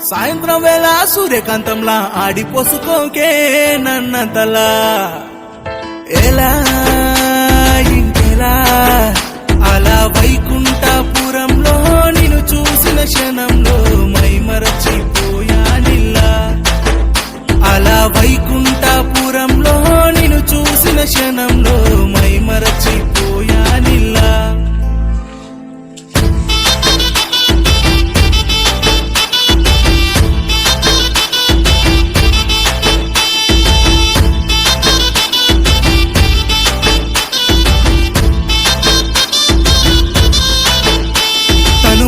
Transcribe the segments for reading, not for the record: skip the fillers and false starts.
సాయంత్రం వేళ సూర్యకాంతంలా ఆడిపోసుకోకే నన్నంతలా ఎలా ఇంకెలా అలా వైకుంఠపురంలో నిన్ను చూసిన క్షణంలో మైమరచిపోయానిల్లా అలా వైకుంఠపురంలో నిన్ను చూసిన క్షణంలో మైమరచిపోయానిల్లా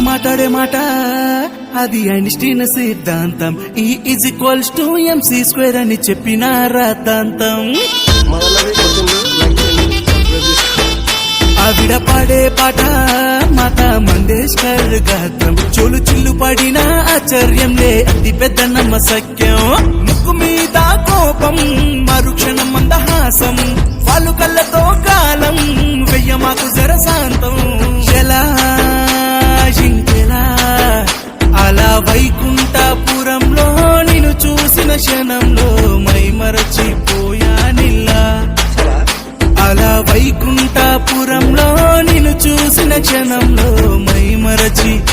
మాట్లాడే మాట అది ఐన్స్టీన్ సిద్ధాంతం E=mc² అని చెప్పిన రాతాంతం ఆవిడ పాడే పాట మాత మంగేష్కర్ గాత్రం చోలు చిల్లు పడిన ఆశ్చర్యంలే అతి పెద్ద నమ్మసక్యం ముక్కు మీద కోపం మరుక్షణం మందహాసం వాళ్ళు కళ్ళతో కాలం వెయ్య మాకు జరశాంతం ఎలా ఇంకెలా అలా వైకుంఠపురంలో నిన్ను చూసిన క్షణంలో మైమరచిపోయానిల్లా అలా వైకుంఠపురంలో నిన్ను చూసిన క్షణంలో మైమరచిపోయాని